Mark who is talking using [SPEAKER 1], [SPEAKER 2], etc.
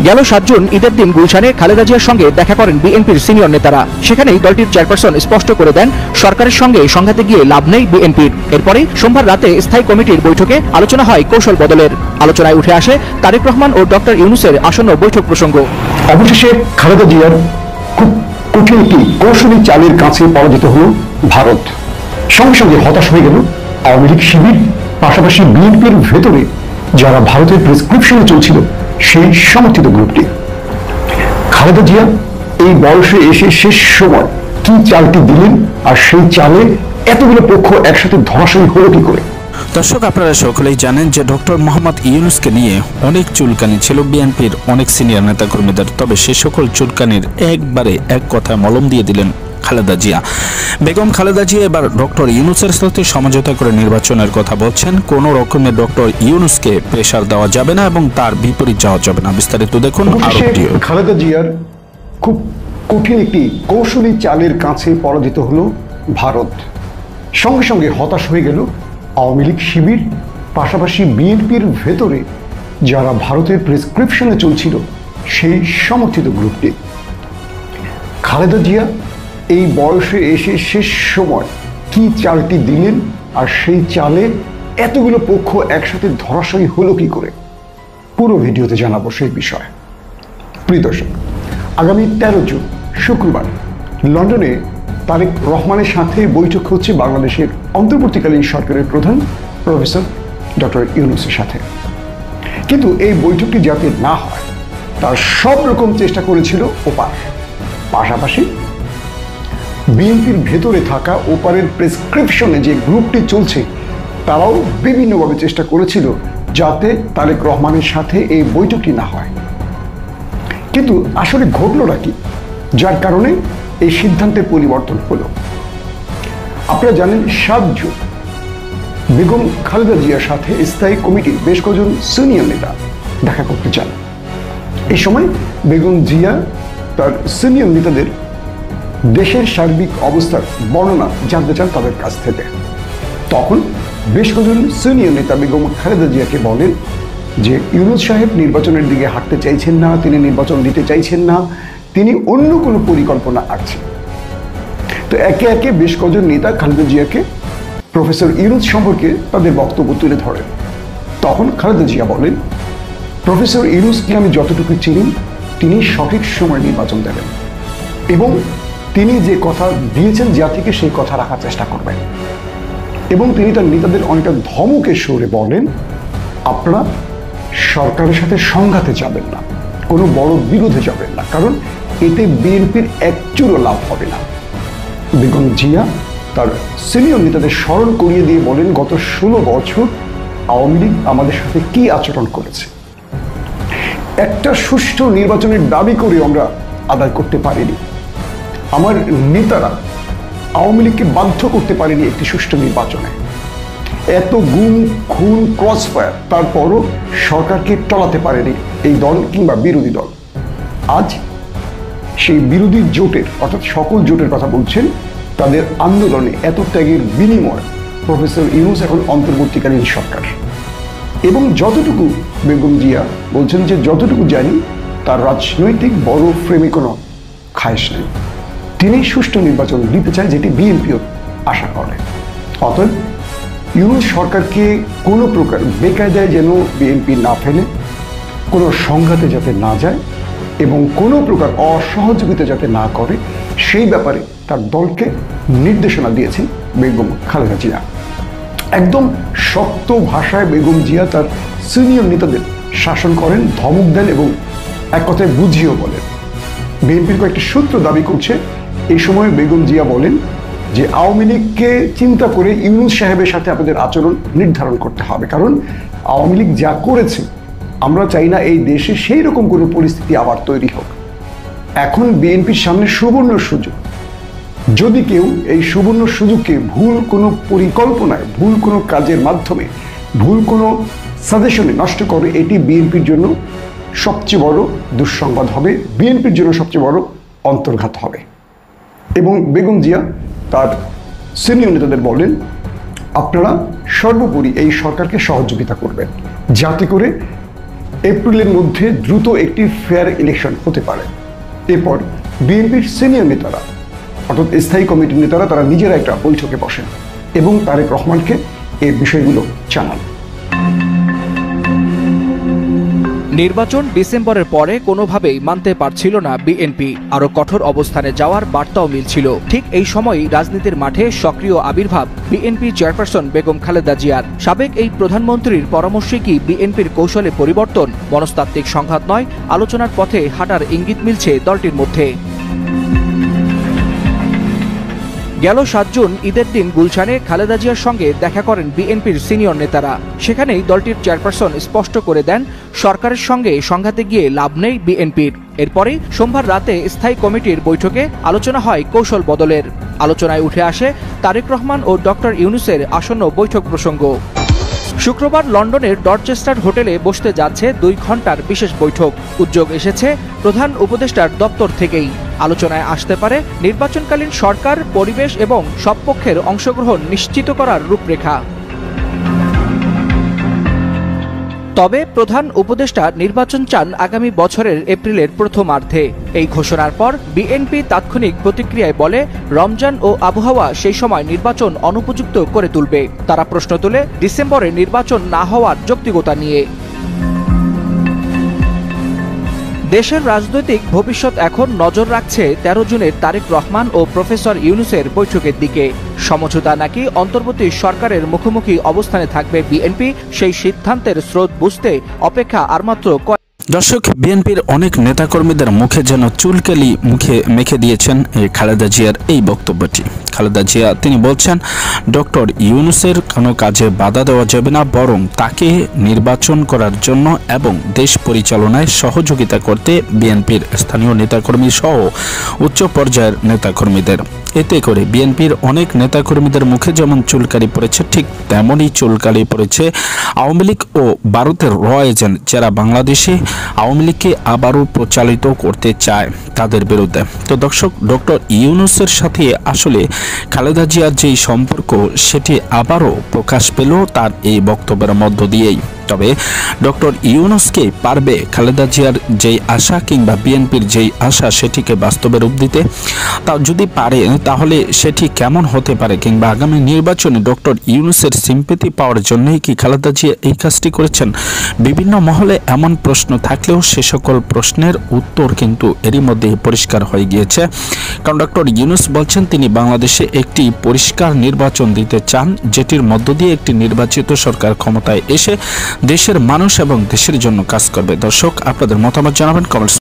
[SPEAKER 1] গেল 7 জুন ঈদের দিন গুলশানে খালেদা জিয়ার সঙ্গে দেখা করেন বিএনপির সিনিয়র নেতারা। সেখানেই দলটির চেয়ারপারসন স্পষ্ট করে দেন, সরকারের সঙ্গে সংঘাতে গিয়ে লাভ নেই বিএনপির। এরপরে সোমবার রাতে স্থায়ী কমিটির বৈঠকে আলোচনা হয় কৌশল বদলের। আলোচনায় উঠে আসে তারেক রহমান ও ডক্টর ইউনূসের আসন্ন বৈঠক প্রসঙ্গ।
[SPEAKER 2] অবশেষে খালেদা জিয়ার খুব কঠিন একটি কৌশলী চালের কাছে পরাজিত হল ভারত। সঙ্গে সঙ্গে হতাশ হয়ে গেল আওয়ামী লীগ শিবির, পাশাপাশি বিএনপির ভেতরে যারা ভারতের প্রেসক্রিপশনে চলছিল সেই সমর্থিত গ্রুপটি। খালেদা জিয়া এই বয়সে এসে শেষ সময় কি চালটি দিলেন, আর সেই চালে এতগুলো পক্ষ একসাথে ধরাশায়ী হলো কি করে?
[SPEAKER 3] দর্শক, আপনারা সকলেই জানেন যে ডক্টর মোহাম্মদ ইউনূসকে নিয়ে অনেক চুলকানি ছিল বিএনপির অনেক সিনিয়র নেতাকর্মীদের। তবে সে সকল চুলকানির একবারে এক কথায় মলম দিয়ে দিলেন খালেদা জিয়া। বেগম খালেদা জিয়া এবার ডক্টর ইউনূসের সাথে সমঝোতা করে নির্বাচনের কথা বলছেন। কোন রকমের ডক্টর ইউনূসকে প্রেসার দেওয়া যাবে না এবং তার বিপরীত যাওয়া যাবে না। বিস্তারিত দেখুন।
[SPEAKER 2] খালেদা জিয়ার খুব কঠিন একটি কৌশলী চালের কাছে পরাজিত হলো ভারত। সঙ্গে সঙ্গে হতাশ হয়ে গেল আওয়ামী লীগ শিবির, পাশাপাশি বিএনপির ভেতরে যারা ভারতের প্রেসক্রিপশনে চলছিল সেই সমর্থিত গ্রুপটি। খালেদা জিয়া এই বয়সে এসে শেষ সময় কি চালটি দিলেন, আর সেই চালে এতগুলো পক্ষ একসাথে ধরাশায়ী হলো কি করে? পুরো ভিডিওতে জানাবো সেই বিষয়। প্রিয় দর্শক, আগামী 13 জুন শুক্রবার লন্ডনে তারেক রহমানের সাথে বৈঠক হচ্ছে বাংলাদেশের অন্তর্বর্তীকালীন সরকারের প্রধান প্রফেসর ডক্টর ইউনূসের সাথে। কিন্তু এই বৈঠকটি যাতে না হয় তার সব রকম চেষ্টা করেছিল ওপার। পাশাপাশি বিএনপির ভেতরে থাকা ওপারের প্রেসক্রিপশনে যে গ্রুপটি চলছে তারাও বিভিন্নভাবে চেষ্টা করেছিল যাতে তারেক রহমানের সাথে এই বৈঠকটি না হয়। কিন্তু আসলে ঘটলটা কি যার কারণে এই সিদ্ধান্তের পরিবর্তন হলো? আপনারা জানেন 7 জুন বেগম খালেদা জিয়ার সাথে স্থায়ী কমিটির বেশ কয়েকজন সিনিয়র নেতা দেখা করতে চান। এই সময় বেগম জিয়া তার সিনিয়র নেতাদের দেশের সার্বিক অবস্থার বর্ণনা জানতে চান তাদের কাছ থেকে। তখন বেশ কয়েকজন সিনিয়র নেতা বেগম খালেদা জিয়াকে বলেন যে ইউনূস সাহেব নির্বাচনের দিকে হাঁটতে চাইছেন না, তিনি নির্বাচন দিতে চাইছেন না, তিনি অন্য কোনো পরিকল্পনা আছেন। তো একে একে বেশ কয়েকজন নেতা খালেদা জিয়াকে প্রফেসর ইউনূস সম্পর্কে তাদের বক্তব্য তুলে ধরেন। তখন খালেদা জিয়া বলেন, প্রফেসর ইউনূসকে আমি যতটুকু চিনি তিনি সঠিক সময় নির্বাচন দেবেন এবং তিনি যে কথা দিয়েছেন জাতিকে সেই কথা রাখার চেষ্টা করবেন। এবং তিনি তার নেতাদের অনেকটা ধমকের সুরে বলেন, আপনারা সরকারের সাথে সংঘাতে যাবেন না, কোনো বড় বিরোধে যাবেন না, কারণ এতে বিএনপির একচুরও লাভ হবে না। বেগম জিয়া তার সিনিয়র নেতাদের স্মরণ করিয়ে দিয়ে বলেন, গত 16 বছর আওয়ামী লীগ আমাদের সাথে কি আচরণ করেছে। একটা সুষ্ঠু নির্বাচনের দাবি করে আমরা আদায় করতে পারিনি। আমার নেতারা আওয়ামী লীগকে বাধ্য করতে পারেনি একটি সুষ্ঠু নির্বাচনে। এত গুম খুন ক্রসফায়ার, তারপরও সরকারকে টলাতে পারেনি এই দল কিংবা বিরোধী দল। আজ সেই বিরোধী জোটের অর্থাৎ সকল জোটের কথা বলছেন, তাদের আন্দোলনে এত ত্যাগের বিনিময় প্রফেসর ইউনূস এখন অন্তর্বর্তীকালীন সরকার। এবং যতটুকু বেগম জিয়া বলছেন যে যতটুকু জানি তার রাজনৈতিক বড় ফ্রেমে কোনো খায়েশ নেই, তিনি সুষ্ঠু নির্বাচন দিতে চায়, যেটি বিএনপিও আশা করে। অতএব ইউনূস সরকারকে কোনো প্রকার বেকায়দায় যেন বিএনপি না ফেলে, কোনো সংঘাতে যাতে না যায় এবং কোনো প্রকার অসহযোগিতা যাতে না করে, সেই ব্যাপারে তার দলকে নির্দেশনা দিয়েছেন বেগম খালেদা জিয়া। একদম শক্ত ভাষায় বেগম জিয়া তার সিনিয়র নেতাদের শাসন করেন, ধমক দেন এবং এক কথায় বুঝিয়েও বলেন। বিএনপির কয়েকটি সূত্র দাবি করছে এই সময় বেগম জিয়া বলেন যে আওয়ামী লীগকে চিন্তা করে ইউনূস সাহেবের সাথে আপনাদের আচরণ নির্ধারণ করতে হবে, কারণ আওয়ামী লীগ যা করেছে আমরা চাই না এই দেশে সেই রকম কোনো পরিস্থিতি আবার তৈরি হোক। এখন বিএনপির সামনে সুবর্ণ সুযোগ, যদি কেউ এই সুবর্ণ সুযোগকে ভুল কোনো পরিকল্পনায়, ভুল কোনো কাজের মাধ্যমে, ভুল কোনো সাজেশনে নষ্ট করে, এটি বিএনপির জন্য সবচেয়ে বড় দুঃসংবাদ হবে, বিএনপির জন্য সবচেয়ে বড় অন্তর্ঘাত হবে। এবং বেগম জিয়া তার সিনিয়র নেতাদের বলেন, আপনারা সর্বোপরি এই সরকারকে সহযোগিতা করবেন যাতে করে এপ্রিলের মধ্যে দ্রুত একটি ফেয়ার ইলেকশন হতে পারে। এরপর বিএনপির সিনিয়র নেতারা অর্থাৎ স্থায়ী কমিটির নেতারা তারা নিজেরা একটা বৈঠকে বসেন এবং তারেক রহমানকে এই বিষয়গুলো জানান।
[SPEAKER 1] নির্বাচন ডিসেম্বরের পরে কোনোভাবেই মানতে পারছিল না বিএনপি, আরো কঠোর অবস্থানে যাওয়ার বার্তাও মিলছিল। ঠিক এই সময়ই রাজনীতির মাঠে সক্রিয় আবির্ভাব বিএনপি চেয়ারপারসন বেগম খালেদা জিয়ার। সাবেক এই প্রধানমন্ত্রীর পরামর্শে কি বিএনপির কৌশলে পরিবর্তন? মনস্তাত্ত্বিক সংঘাত নয়, আলোচনার পথে হাঁটার ইঙ্গিত মিলছে দলটির মধ্যে। গেল 7 জুন ঈদের দিন গুলশানে খালেদা জিয়ার সঙ্গে দেখা করেন বিএনপির সিনিয়র নেতারা। সেখানেই দলটির চেয়ারপারসন স্পষ্ট করে দেন, সরকারের সঙ্গে সংঘাতে গিয়ে লাভ নেই বিএনপির। এরপরই সোমবার রাতে স্থায়ী কমিটির বৈঠকে আলোচনা হয় কৌশল বদলের। আলোচনায় উঠে আসে তারেক রহমান ও ডক্টর ইউনূসের আসন্ন বৈঠক প্রসঙ্গ। শুক্রবার লন্ডনের ডরচেস্টার হোটেলে বসতে যাচ্ছে 2 ঘন্টার বিশেষ বৈঠক। উদ্যোগ এসেছে প্রধান উপদেষ্টার দপ্তর থেকেই। আলোচনায় আসতে পারে নির্বাচনকালীন সরকার, পরিবেশ এবং সব পক্ষের অংশগ্রহণ নিশ্চিত করার রূপরেখা। তবে প্রধান উপদেষ্টা নির্বাচন চান আগামী বছরের এপ্রিলের প্রথমার্ধে। এই ঘোষণার পর বিএনপি তাৎক্ষণিক প্রতিক্রিয়ায় বলে, রমজান ও আবহাওয়া সেই সময় নির্বাচন অনুপযুক্ত করে তুলবে। তারা প্রশ্ন তোলে ডিসেম্বরে নির্বাচন না হওয়ার যৌক্তিকতা নিয়ে। দেশের রাজনৈতিক ভবিষ্যৎ এখন নজর রাখছে 13 জুনের তারেক রহমান ও প্রফেসর ইউনূসের বৈঠকের দিকে। সমঝোতা নাকি অন্তর্বর্তী সরকারের মুখোমুখি অবস্থানে থাকবে বিএনপি, সেই সিদ্ধান্তের স্রোত বুঝতে অপেক্ষা আর মাত্র
[SPEAKER 3] দর্শক, বিএনপির অনেক নেতাকর্মীদের মুখে যেন চুলকালি মুখে মেখে দিয়েছেন এই খালেদা জিয়ার এই বক্তব্যটি। খালেদা জিয়া তিনি বলছেন, ডক্টর ইউনূসের কোনো কাজে বাধা দেওয়া যাবে না, বরং তাকে নির্বাচন করার জন্য এবং দেশ পরিচালনায় সহযোগিতা করতে বিএনপির স্থানীয় নেতাকর্মী সহ উচ্চ পর্যায়ের নেতাকর্মীদের। এতে করে বিএনপির অনেক নেতাকর্মীদের মুখে যেমন চুলকালি পড়েছে, ঠিক তেমনই চুলকালি পড়েছে আওয়ামী লীগ ও ভারতের র এজেন্ট যারা বাংলাদেশে আওয়ামী লীগকে আবারও প্রচালিত করতে চায় তাদের বিরুদ্ধে। তো দর্শক, ডক্টর ইউনূসের সাথে আসলে খালেদা জিয়ার যেই সম্পর্ক সেটি আবারও প্রকাশ পেল তার এই বক্তব্যের মধ্য দিয়েই। তবে ডক্টর ইউনূসকে পারবে খালেদা জিয়ার যেই আশা কিংবা বিএনপির যেই আশা সেটিকে বাস্তবে রূপ দিতে? তা যদি পারে তাহলে সেটি কেমন হতে পারে, কিংবা আগামী নির্বাচনে ডক্টর ইউনূসের সিম্পেথি পাওয়ার জন্যই কি খালেদা জিয়া এই কাজটি করেছেন? বিভিন্ন মহলে এমন প্রশ্ন থাকলেও সে সকল প্রশ্নের উত্তর কিন্তু এরই মধ্যে পরিষ্কার হয়ে গিয়েছে। কারণ ডক্টর ইউনূস বলছেন তিনি বাংলাদেশে একটি পরিষ্কার নির্বাচন দিতে চান, যেটির মধ্য দিয়ে একটি নির্বাচিত সরকার ক্ষমতায় এসে দেশের মানুষ এবং দেশের জন্য কাজ করবে। দর্শক, আপনাদের মতামত জানাবেন কমেন্টস।